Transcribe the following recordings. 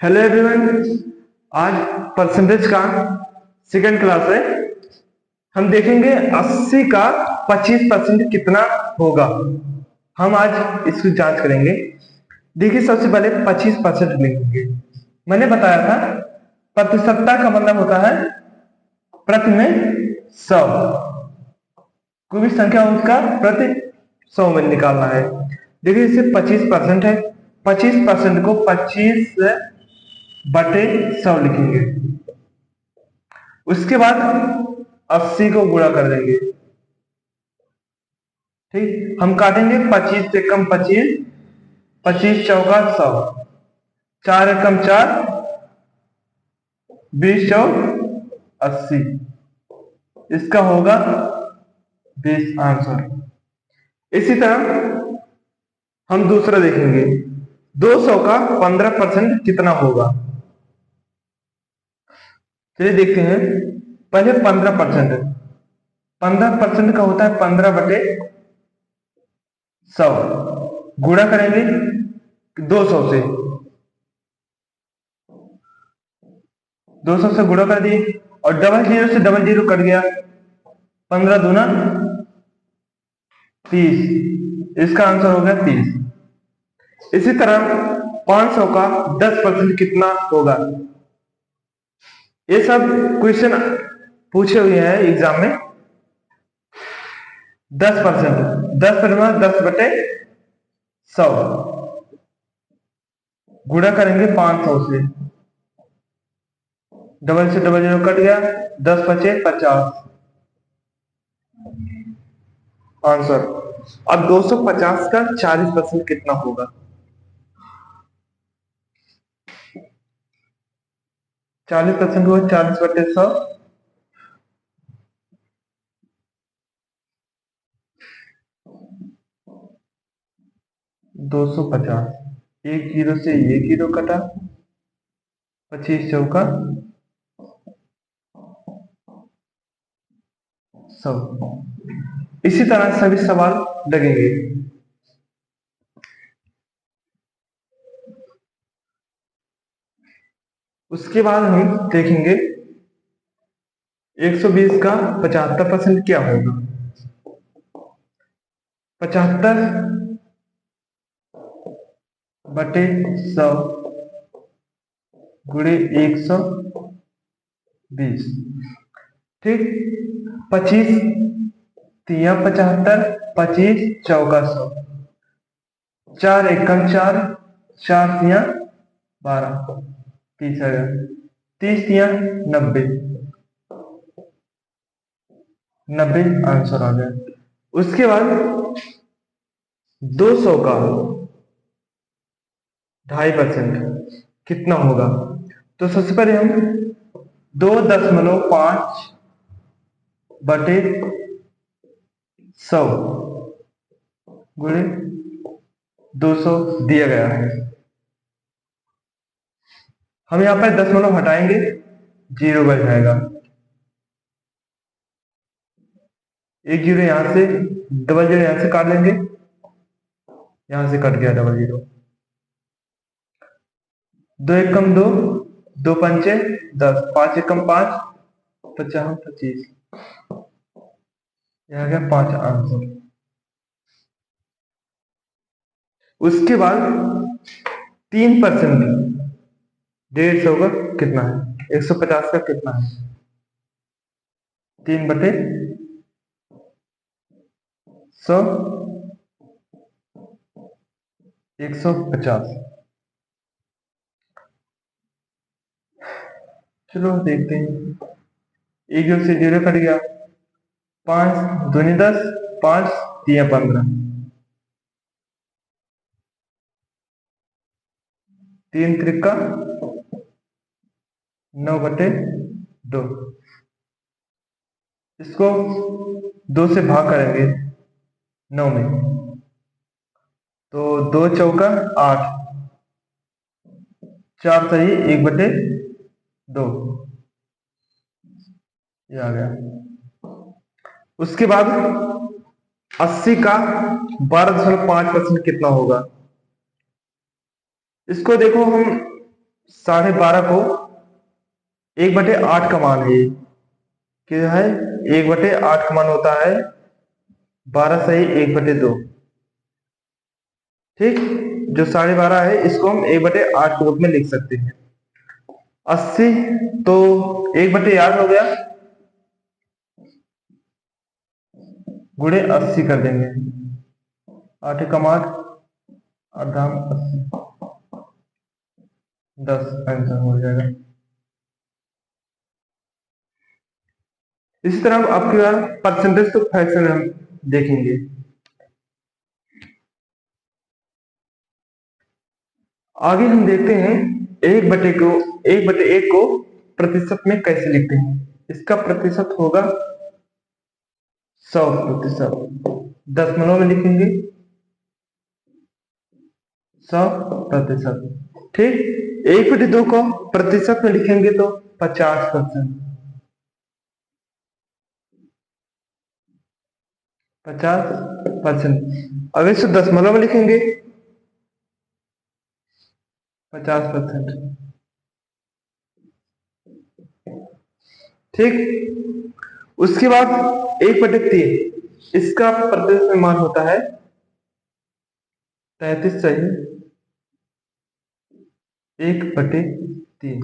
Hello everyone. आज percentage का second class है। हम देखेंगे 80 का 25% कितना होगा। हम आज इसकी जांच करेंगे। देखिए, सबसे पहले 25% लिखेंगे। मैंने बताया था प्रतिशतता का मतलब होता है प्रति में 100। कोई भी संख्या उसका प्रति 100 में निकालना है। देखिए, इसे 25% है। 25% को 25/100 लिखेंगे। उसके बाद 80 को गुणा कर देंगे। ठीक, हम काटेंगे 25 से कम 25, 25 चौका 100, 4 एकम 4, 20 चौक 80। इसका होगा 20 आंसर। इसी तरह हम दूसरा देखेंगे। 200 का 15% कितना होगा। चलिए देखते हैं। पहले 15%। 15% का होता है 15/100। गुणा करेंगे 200 से। 200 से गुणा कर दिए और डबल जीरो से डबल जीरो कट गया। 15 दूना 30। इसका आंसर हो गया 30। इसी तरह 500 का 10% कितना होगा। ये सब क्वेश्चन पूछे हुए हैं एग्जाम में। 10%, 10/10/100 गुणा करेंगे 500 से। डबल से डबल जीरो कट गया। 10×5 = 50 आंसर। अब 250 का 40% कितना होगा। 40% हुआ 40/100। 250। एक जीरो से एक जीरो कटा। 25 चौका 100। इसी तरह सभी सवाल लगेंगे। उसके बाद हम देखेंगे 120 का 75% क्या होगा। 75/100 गुणे 120। ठीक, 25 तिया 75, 25 चौका 100, 4 एकम 4, 4 तिया 12, 30 आ गया। 30 तिया 90, 90 आंसर आ गया। उसके बाद 200 का 2.5% कितना होगा। तो सबसे पहले हम 2.5/100 गुणे 200 दिया गया है। हम यहाँ पर 10 हटाएंगे, 0 बच जाएगा। एक जीरो यहां से, डबल जीरो यहां से काट लेंगे। यहां से कट गया डबल जीरो। 2 एकम 2, 2 पंचे 10, 5 एकम 5, 50 25। यह आ गया 5 आंसर। उसके बाद 3% 150 का कितना है। 150 का कितना है। 3/100 150। चलो देखते हैं। एक जीरो से जीरो कट गया। 5 दूनी 10, 5 तिया 15, 3 त्रिका 9/2। इसको 2 से भाग करेंगे 9 में, तो 2 चौका 8, 4 सही 1/2। ये आ गया। उसके बाद 80 का 12.5% कितना होगा। इसको देखो, हम 12.5 को 1/8 का मान है। क्या है? 1/8 का मान होता है 12 सही 1/2। ठीक, जो 12.5 है इसको हम 1/8 के रूप में लिख सकते हैं। 80 तो 1/8 हो गया, गुणे 80 कर देंगे। 8 कम 8, 80, 10 आंसर हो जाएगा। इसी तरह आपके बार परसेंटेज तो फ्रैक्शन हम देखेंगे। आगे हम देखते हैं 1/1 को प्रतिशत में कैसे लिखते हैं। इसका प्रतिशत होगा 100%। दशमलव में लिखेंगे 100%। ठीक, 1/2 को प्रतिशत में लिखेंगे तो 50%। 50%। अगर इसे दशमलव में लिखेंगे 50%। ठीक, उसके बाद 1/3 इसका प्रतिशत में मान होता है 33 सही 1/3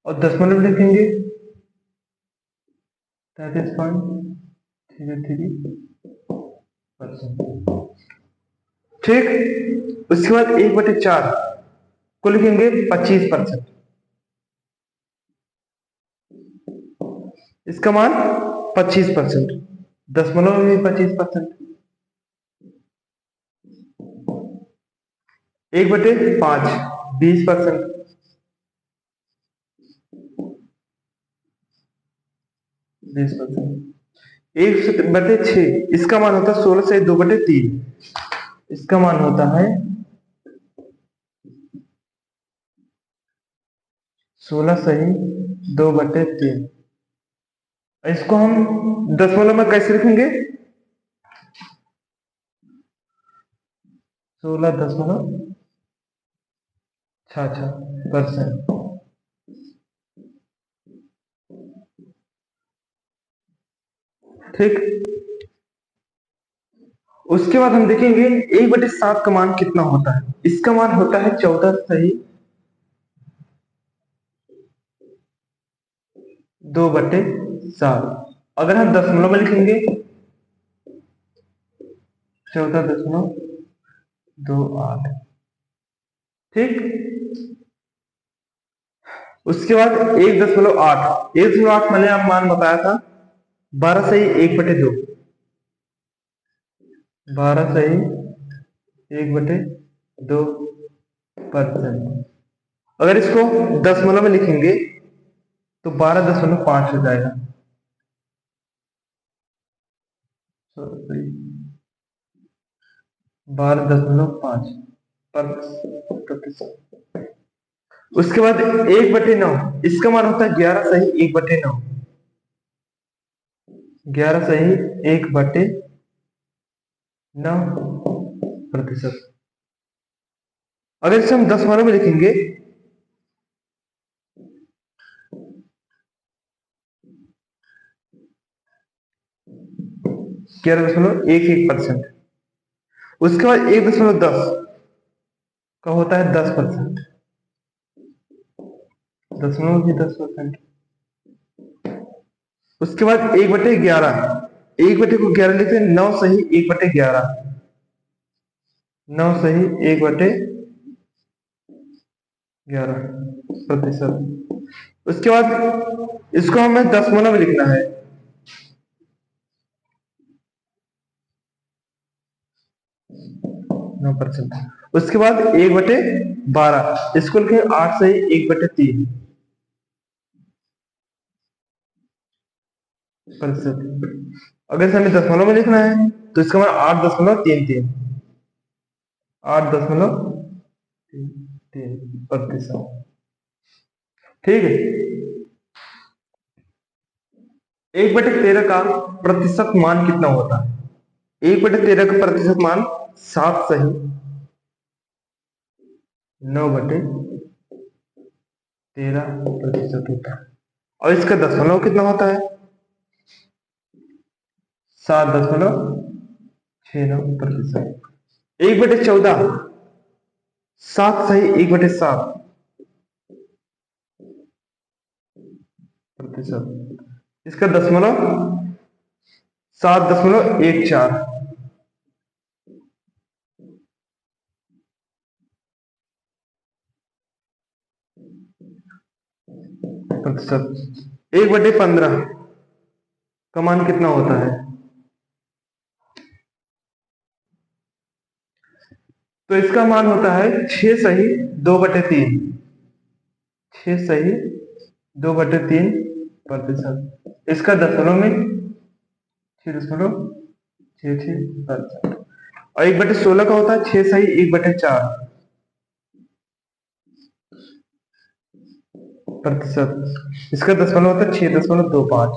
और दशमलव में लिखेंगे 33.33%। ठीक, उसके बाद 1/4 को लिखेंगे 25%। इसका मान 25%, दशमलव में भी 25%। 1/5 20%। 20%। 1/6 इसका मान होता है 16 से 2/3। इसका मान होता है 16 सही 2/3। इसको हम दशमलव में कैसे लिखेंगे? 16.66%। ठीक, उसके बाद हम देखेंगे 1/7 का मान कितना होता है। इसका मान होता है 14 सही 2/7। अगर हम दशमलव में लिखेंगे 14.28। ठीक, उसके बाद 1.8 मैंने आप मान बताया था 12 सही 1/2। 12 सही 1/2%। अगर इसको दशमलव में लिखेंगे तो 12.5 हो जाएगा। 12.5 प्रतिशत। उसके बाद 1/9 इसका मान होता है 11 सही 1/9। 11 सही 1/9%। अगर इसे हम दशमलव में लिखेंगे 11.11%। उसके बाद 1.10 का होता है 10%। दशमलव भी 10%। उसके बाद 1/11 1/11 को 11 लिखते हैं 9 सही 1/11। 9 सही 1/11%। उसके बाद इसको हमें दशमलव में लिखना है 9%। उसके बाद 1/12 इसको लिखे 8 सही 1/3%। अगर इसे हमें दशमलव में लिखना है तो इसका मान 8.33 8.33%। ठीक है, 1/13 का प्रतिशत मान कितना होता है? 1/13 का प्रतिशत मान 7 सही 9/13% होता है। और इसका दशमलव कितना होता है? 7.69%। 1/14, 7 सही 1/7 प्रतिशत। इसका दशमलव 7.14 प्रतिशत। 1/15 का मान कितना होता है? तो इसका मान होता है 6 सही 2/3। 6 सही 2/3%। इसका दशमलव में 6.66%। और 1/16 का होता है 6 सही 1/4 प्रतिशत। इसका दशमलव होता है 6.25।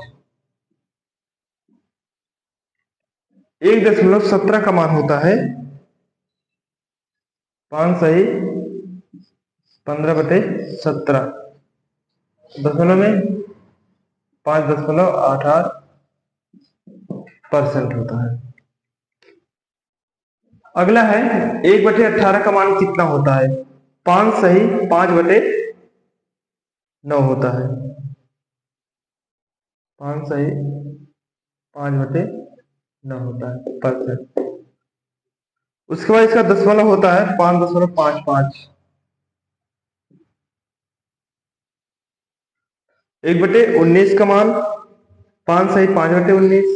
1.17 का मान होता है 5 सही 15/17। दशमलव में 5.88% होता है। अगला है 1/18 का मान कितना होता है? 5 सही 5/9 होता है। 5 सही 5/9 होता है परसेंट। उसके बाद इसका दशमलव होता है 5.55। 1/19 का मान 5 सही 5/19।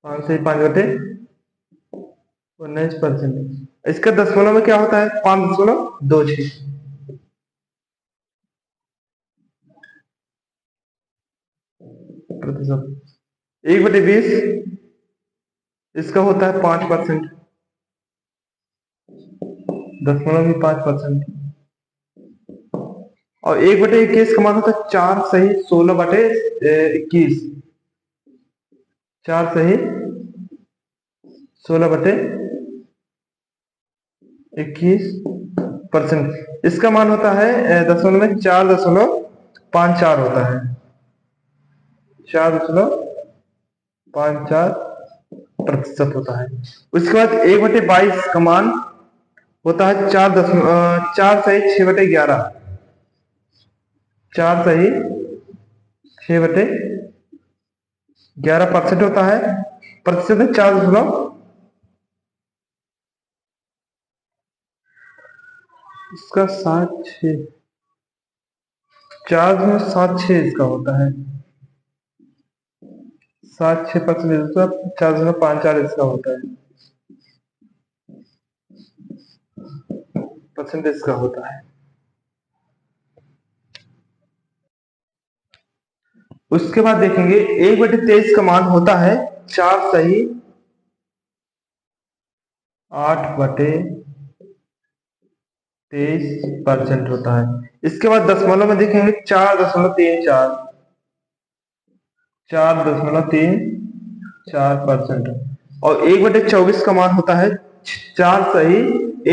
5 सही 5/19%। इसका दशमलव में क्या होता है? 5.26 प्रतिशत। 1/20 इसका होता है 5%। दशमलव भी 5%। और 1/21 का मान होता है 4 सही 16/21। 4 सही 16/21%। इसका मान होता है दशमलव में 4.54 होता है। 4.54% होता है। उसके बाद 1/22 का मान होता है 4 सही 6/11। 4 सही 6/11% होता है। प्रतिशत में 4 इसका 7.6 4.76 इसका होता है। 7.6% 4.54 इसका होता है परसेंटेज का होता है। उसके बाद देखेंगे 1/23 का मान होता है 4 सही 8/23% होता है। इसके बाद दशमलव में देखेंगे 4.34। 4.34%। और 1/24 का मान होता है 4 सही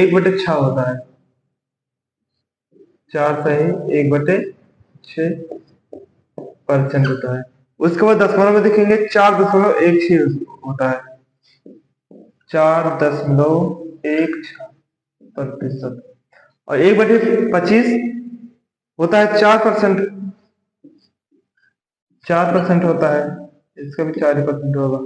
1/6 होता है। 4 सही 1/6% होता है। उसके बाद दशमलव में देखेंगे 4.16 होता है। 4.16%। और 1/25 होता है 4%। 4% होता है। इसका भी 4% होगा।